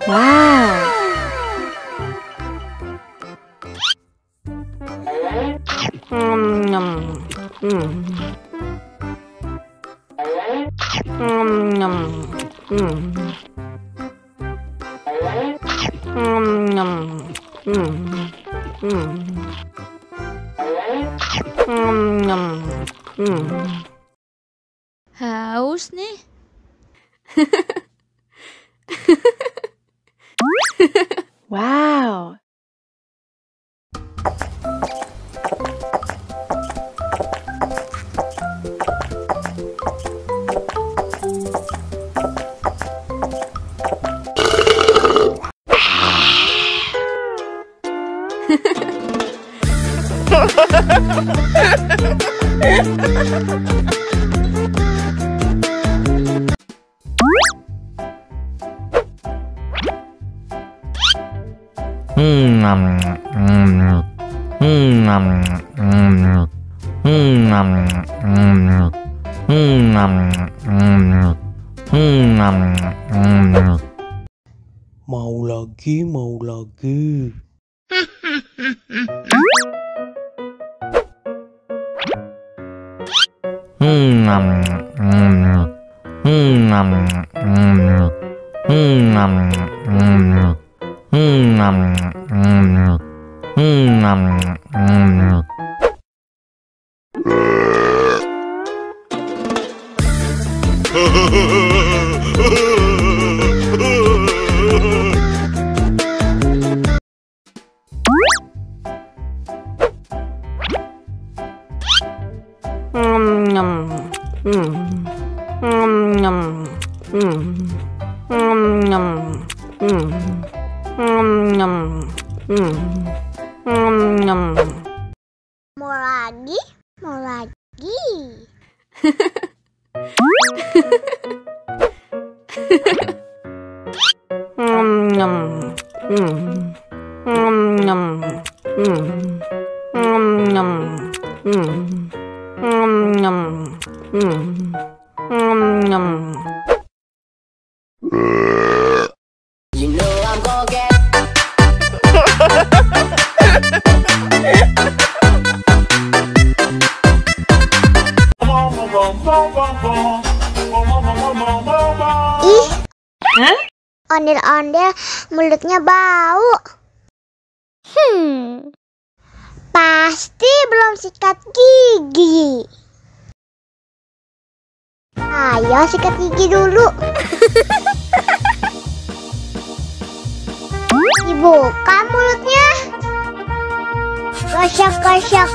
Wow. Haus nih. Wow. Mau lagi, mau lagi. Mau lagi, mau lagi. You know I'm gonna get Ih, ondel-ondel mulutnya bau. Pasti belum sikat gigi. Ayo sikat gigi dulu. Dibuka mulutnya. Gosok-gosok.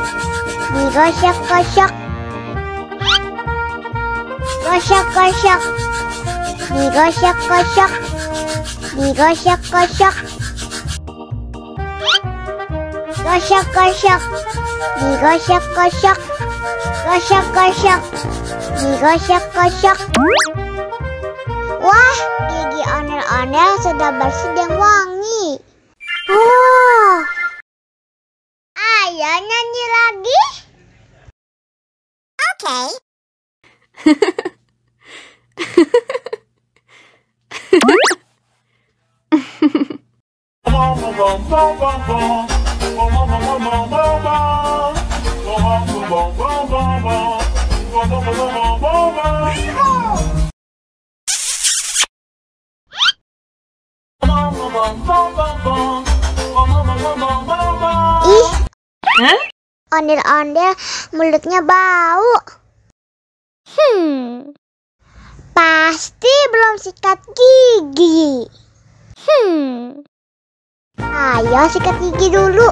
Digosok-gosok. Gosok-gosok. Digosok-gosok. Digosok-gosok. Gosok-gosok. Digosok-gosok. Gosok-gosok. Digosok-gosok. Wah, gigi ondel-ondel sudah bersih dan wangi. Oh, ayo nyanyi lagi. Oke. Ih, ondel-ondel mulutnya bau. Pasti belum sikat gigi. Ayo sikat gigi dulu.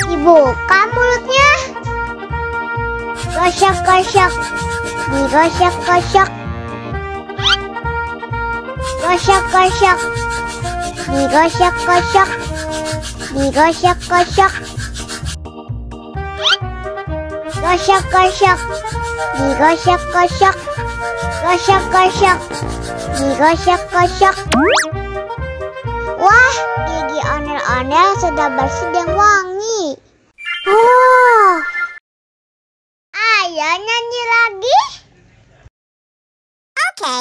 Dibuka mulutnya. Gosok-gosok. Digosok-gosok. Gosok-gosok. Digosok-gosok. Digosok-gosok. Gosok-gosok. Digosok-gosok. Gosok-gosok. Digosok-gosok. Wah, gigi ondel-ondel sudah bersih dan wangi. Oh, ayo nyanyi lagi. Oke.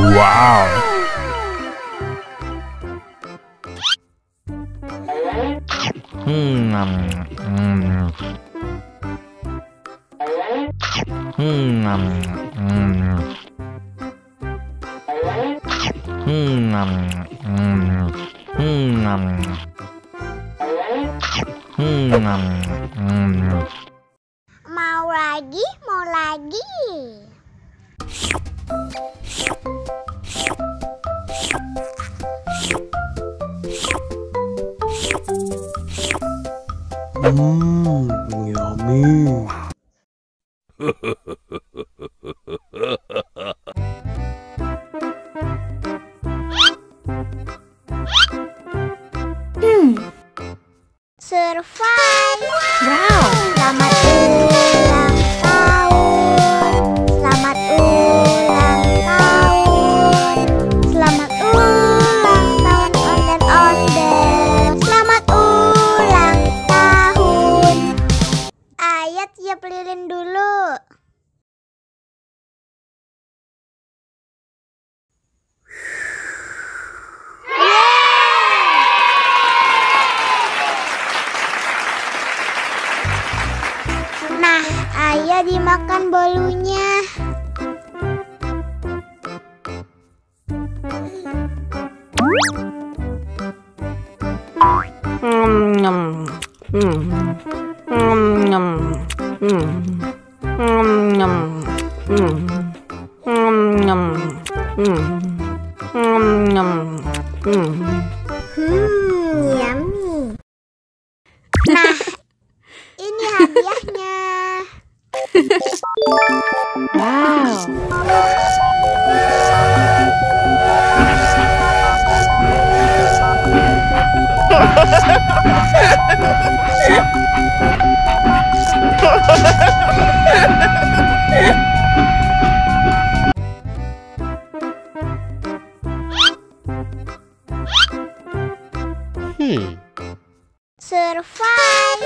Wow. Mau lagi, mau lagi. Yummy. Survive. Wow. Selamat ulang tahun. Selamat ulang tahun. Selamat ulang tahun Onden-Onden. Selamat ulang tahun. Ayat tiup lilin dulu. Nah, ayah dimakan bolunya. Yummy. Nah, ini hadiahnya. Survive.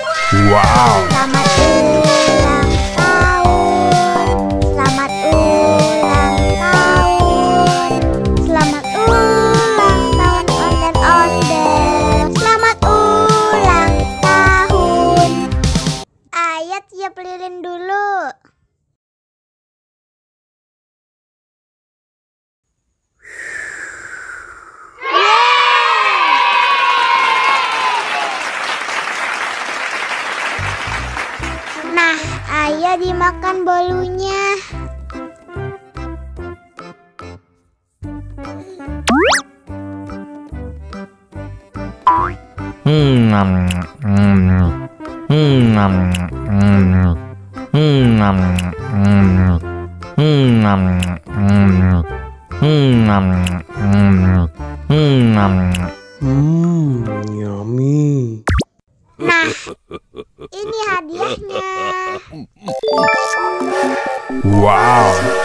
Wow. Selamat ulang tahun. Selamat ulang tahun. Selamat ulang tahun Onden-Onden. Selamat ulang tahun. Ayat tiup lilin dulu. Nah, ayah dimakan bolunya. Yummy. Nah, ini hadiahnya. Wow.